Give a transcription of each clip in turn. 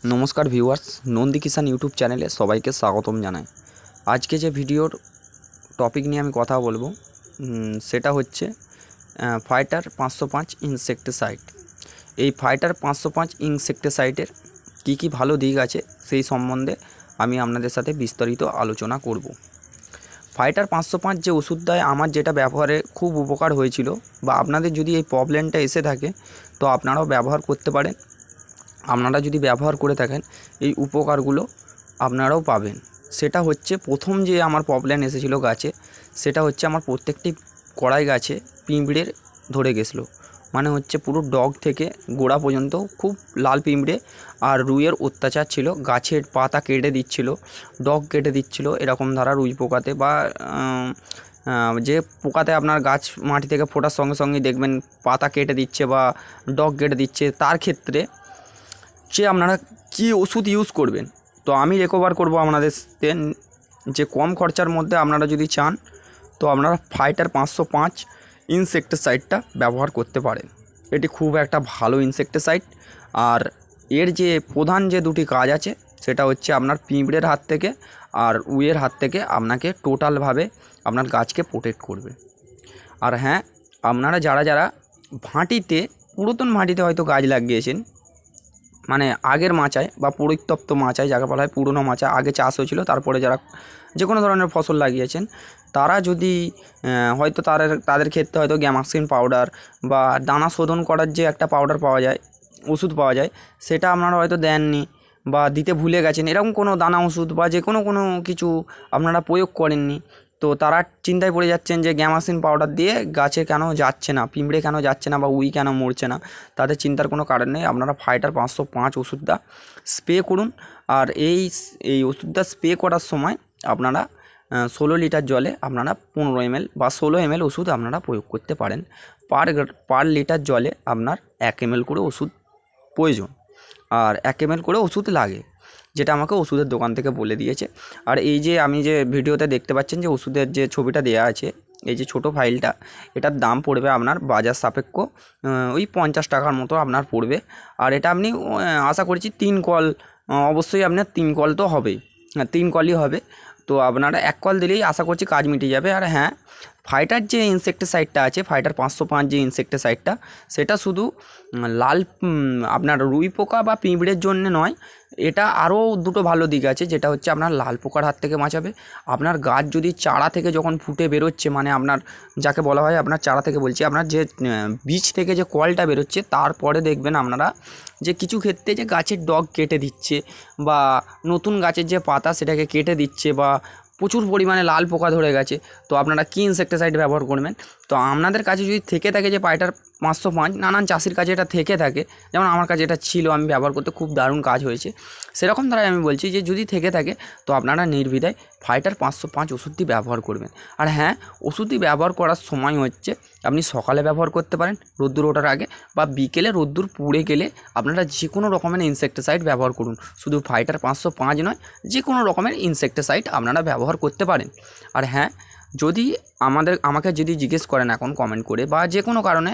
নমস্কার ভিউয়ার্স, নন্দী কিষান ইউটিউব চ্যানেলে সবাইকে স্বাগতম জানাই। আজকে যে ভিডিওর টপিক নিয়ে আমি কথা বলবো সেটা হচ্ছে ফাইটার 505 ইনসেক্টিসাইড। এই ফাইটার 505 ইনসেক্টিসাইডের কী ভালো দিক আছে সেই সম্বন্ধে আমি আপনাদের সাথে বিস্তারিত আলোচনা করব। ফাইটার 505 যে ওষুধটায় আমার যেটা ব্যবহারে খুব উপকার হয়েছিল, বা আপনাদের যদি এই প্রবলেমটা এসে থাকে তো আপনারাও ব্যবহার করতে পারেন। আপনারা যদি ব্যবহার করে থাকেন এই উপকারগুলো আপনারাও পাবেন। সেটা হচ্ছে, প্রথম যে আমার প্রবলেম এসেছিলো গাছে, সেটা হচ্ছে আমার প্রত্যেকটি কড়াই গাছে পিঁপড়ে ধরে গেছিলো। মানে হচ্ছে পুরো ডগ থেকে গোড়া পর্যন্ত খুব লাল পিঁপড়ে আর রুইয়ের অত্যাচার ছিল। গাছের পাতা কেটে দিচ্ছিল, ডগ কেটে দিচ্ছিল, এরকম ধারা রুই পোকাতে বা যে পোকাতে আপনার গাছ মাটি থেকে ফোটার সঙ্গে সঙ্গে দেখবেন পাতা কেটে দিচ্ছে বা ডগ কেটে দিচ্ছে। তার ক্ষেত্রে যে আপনারা কী ওষুধ ইউজ করবেন, তো আমি রেকভার করব আপনাদের যে কম খরচার মধ্যে আপনারা যদি চান তো আপনারা ফাইটার 505 ইনসেক্টিসাইডটা ব্যবহার করতে পারেন। এটি খুব একটা ভালো ইনসেক্টিসাইড। আর এর যে প্রধান যে দুটি কাজ আছে সেটা হচ্ছে আপনার পিঁপড়ের হাত থেকে আর উইয়ের হাত থেকে আপনাকে টোটালভাবে আপনার গাছকে প্রোটেক্ট করবে। আর হ্যাঁ, আপনারা যারা ভাঁটিতে, পুরাতন মাটিতে হয়তো গাছ লাগিয়েছেন, মানে আগের মাচায় বা পরিত্যক্ত মাচায়, যাকে বলা হয় পুরনো মাচা, আগে চাষ হয়েছিল, তারপরে যারা যে কোনো ধরনের ফসল লাগিয়েছেন, তারা যদি হয়তো তাদের ক্ষেত্রে হয়তো গ্যামাক্সিন পাউডার বা দানা শোধন করার যে একটা পাউডার পাওয়া যায়, ওষুধ পাওয়া যায়, সেটা আপনারা হয়তো দেননি বা দিতে ভুলে গেছেন। এরকম কোনো দানা ওষুধ বা যে কোনো কিছু আপনারা প্রয়োগ করেননি, তো তারা চিন্তায় পড়ে যাচ্ছেন যে গ্যামাক্সিন পাউডার দিয়ে গাছে কেন যাচ্ছে না, পিঁপড়ে কেন যাচ্ছে না বা উই কেন মরছে না। তাদের চিন্তার কোনো কারণ নেই। আপনারা ফাইটার 505 ওষুধটা স্প্রে করুন। আর এই ওষুধটা স্প্রে করার সময় আপনারা 16 লিটার জলে আপনারা 15 ml বা 16 ml ওষুধ আপনারা প্রয়োগ করতে পারেন। পার লিটার জলে আপনার 1 ml করে ওষুধ প্রয়োজন, আর 1 ml করে ওষুধ লাগে, যেটা আমাকে ওষুধের দোকান থেকে বলে দিয়েছে। আর এই যে আমি যে ভিডিওতে দেখতে পাচ্ছেন যে ওষুধের যে ছবিটা দেওয়া আছে, এই যে ছোটো ফাইলটা, এটার দাম পড়বে আপনার বাজার সাপেক্ষ ওই 50 টাকার মতো আপনার পড়বে। আর এটা আপনি আশা করছি 3 কল, অবশ্যই আপনার 3 কল তো হবেই, 3 কলই হবে। তো আপনারা 1 কল দিলেই আশা করছি কাজ মিটে যাবে। আর হ্যাঁ, ফাইটার যে ইনসেক্টিসাইডটা আছে, ফাইটার 505 যে ইনসেক্টিসাইডটা, সেটা শুধু লাল আপনার রুই পোকা বা পিঁপড়ের জন্য নয়, এটা আরও দুটো ভালো দিক আছে। যেটা হচ্ছে আপনার লাল পোকার হাত থেকে বাঁচাবে। আপনার গাছ যদি চারা থেকে যখন ফুটে বেরোচ্ছে, মানে আপনার যাকে বলা হয়, আপনার চারা থেকে বলছি, আপনার যে বীজ থেকে যে কলটা বেরোচ্ছে, তারপরে দেখবেন আপনারা যে কিছু ক্ষেত্রে যে গাছের ডগ কেটে দিচ্ছে বা নতুন গাছের যে পাতা সেটাকে কেটে দিচ্ছে বা প্রচুর পরিমাণে লাল পোকা ধরে গেছে, তো আপনারা কী ইনসেক্টিসাইড ব্যবহার করবেন? তো আপনাদের কাছে যদি থেকে থাকে যে ফাইটার 505, নানান চাষির কাছে এটা থেকে থাকে, যেমন আমার কাছে এটা ছিল, আমি ব্যবহার করতে খুব দারুণ কাজ হয়েছে, সেরকম ধারায় আমি বলছি যে যদি থেকে থাকে তো আপনারা নির্দ্বিধায় ফাইটার 505 ওষুধটি ব্যবহার করবেন। আর হ্যাঁ, ওষুধটি ব্যবহার করার সময় হচ্ছে আপনি সকালে ব্যবহার করতে পারেন রোদ্দুর ওঠার আগে, বা বিকেলে রোদ্দুর পুড়ে গেলে আপনারা যে কোনো রকমের ইনসেক্টিসাইড ব্যবহার করুন। শুধু ফাইটার 505 নয়, যে কোনো রকমের ইনসেক্টিসাইড আপনারা ব্যবহার করতে পারেন। আর হ্যাঁ, যদি আমাকে যদি জিজ্ঞেস করেন এখন কমেন্ট করে বা যে কোনো কারণে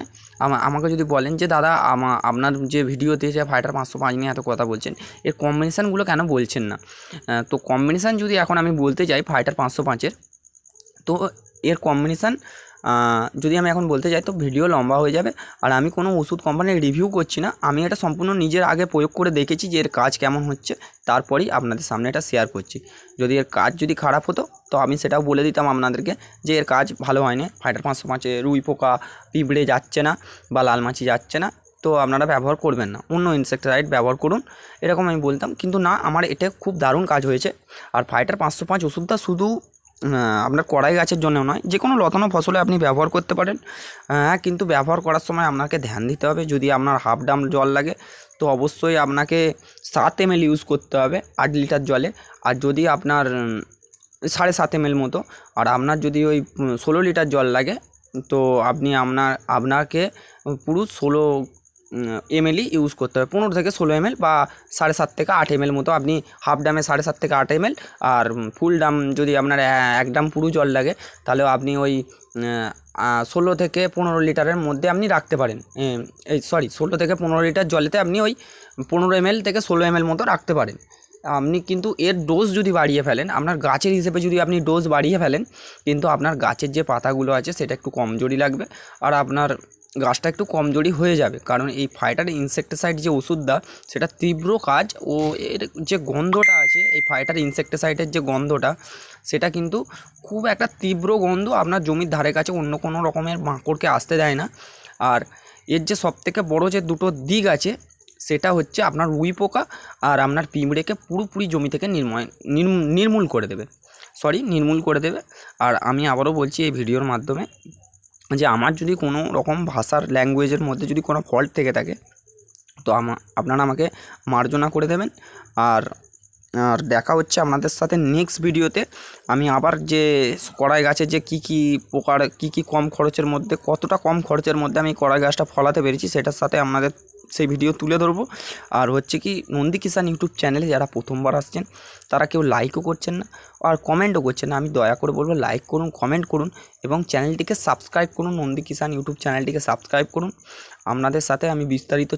আমাকে যদি বলেন যে দাদা আপনার যে ভিডিওতে যে ফাইটার 505 নিয়ে এত কথা বলছেন, এর কম্বিনেশানগুলো কেন বলছেন না? তো কম্বিনেশান যদি এখন আমি বলতে যাই ফাইটার 505-এর, তো এর কম্বিনেশান যদি আমি এখন বলতে যাই তো ভিডিও লম্বা হয়ে যাবে। আর আমি কোনো ওষুধ কোম্পানির রিভিউ করছি না, আমি এটা সম্পূর্ণ নিজের আগে প্রয়োগ করে দেখেছি যে এর কাজ কেমন হচ্ছে, তারপরেই আপনাদের সামনে এটা শেয়ার করছি। যদি এর কাজ যদি খারাপ হতো তো আমি সেটাও বলে দিতাম আপনাদেরকে যে এর কাজ ভালো হয়নি, ফাইটার 505-এ রুই পোকা, পিঁপড়ে যাচ্ছে না বা লাল মাছি যাচ্ছে না, তো আপনারা ব্যবহার করবেন না, অন্য ইনসেক্টিসাইড ব্যবহার করুন, এরকম আমি বলতাম। কিন্তু না, আমার এটা খুব দারুণ কাজ হয়েছে। আর ফাইটার 505 ওষুধটা শুধু আপনার কড়াই গাছের জন্য নয়, যে কোনো লতানো ফসলে আপনি ব্যবহার করতে পারেন। হ্যাঁ, কিন্তু ব্যবহার করার সময় আপনাকে ধ্যান দিতে হবে। যদি আপনার হাফ ড্রাম জল লাগে তো অবশ্যই আপনাকে 7 ml ইউজ করতে হবে 8 লিটার জলে। আর যদি আপনার 7.5 ml মতো, আর আপনার যদি ওই 16 লিটার জল লাগে, তো আপনাকে পুরো 16 ml ইউজ করতে হবে। 15 থেকে 16 ml বা 7.5 থেকে 8 ml মতো আপনি হাফ ড্রামে 7.5 থেকে 8 ml। আর ফুল ড্রাম যদি আপনার 1 ড্রাম পুরো জল লাগে, তাহলে আপনি ওই 16 থেকে 15 লিটারের মধ্যে আপনি রাখতে পারেন। 16 থেকে 15 লিটার জলেতে আপনি ওই 15 ml থেকে 16 ml মতো রাখতে পারেন। আপনি কিন্তু এর ডোজ যদি বাড়িয়ে ফেলেন, আপনার গাছের হিসেবে যদি আপনি ডোজ বাড়িয়ে ফেলেন, কিন্তু আপনার গাছের যে পাতাগুলো আছে সেটা একটু কমজোরি লাগবে, আর আপনার গাছটা একটু কমজোরি হয়ে যাবে। কারণ এই ফাইটার ইনসেক্টিসাইড যে ওষুধটা, সেটা তীব্র কাজ, ও এর যে গন্ধটা আছে, এই ফাইটার ইনসেক্টিসাইডের যে গন্ধটা, সেটা কিন্তু খুব একটা তীব্র গন্ধ, আপনার জমির ধারে কাছে অন্য কোনো রকমের মাকড়কে আসতে দেয় না। আর এর যে সবথেকে বড় যে দুটো দিক আছে, সেটা হচ্ছে আপনার উই পোকা আর আপনার পিঁমড়েকে পুরোপুরি জমি থেকে নির্মূল করে দেবে। আর আমি আবারও বলছি এই ভিডিওর মাধ্যমে যে আমার যদি কোনো রকম ভাষার ল্যাঙ্গুয়েজের মধ্যে যদি কোনো ফল্ট থেকে থাকে, তো আপনারা আমাকে মার্জনা করে দেবেন। আর আর দেখা হচ্ছে আপনাদের সাথে নেক্সট ভিডিওতে। আমি আবার যে কড়াই গাছের যে কী প্রকার কী কম খরচের মধ্যে, কতটা কম খরচের মধ্যে আমি কড়াই গাছটা ফলাতে পেরেছি, সেটার সাথে আপনাদের সেই ভিডিও তুলে ধরবো। আর হচ্ছে কি, নন্দী কিষাণ ইউটিউব চ্যানেলে যারা প্রথমবার আসছেন, তারা কেউ লাইকও করছেন না আর কমেন্টও করছেন না। আমি দয়া করে বলবো, লাইক করুন, কমেন্ট করুন এবং চ্যানেলটিকে সাবস্ক্রাইব করুন। নন্দী কিষাণ ইউটিউব চ্যানেলটিকে সাবস্ক্রাইব করুন। আপনাদের সাথে আমি বিস্তারিত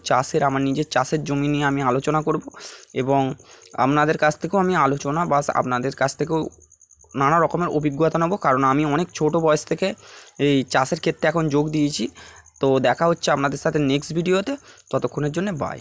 আমার নিজের চাষের জমি নিয়ে আমি আলোচনা করব, এবং আপনাদের কাছ থেকেও আমি আলোচনা বা আপনাদের কাছ থেকেও নানা রকমের অভিজ্ঞতা নেব। কারণ আমি অনেক ছোট বয়স থেকে এই চাষের ক্ষেত্রে এখন যোগ দিয়েছি। তো দেখা হচ্ছে আপনাদের সাথে নেক্সট ভিডিওতে। ততক্ষণের জন্য বাই।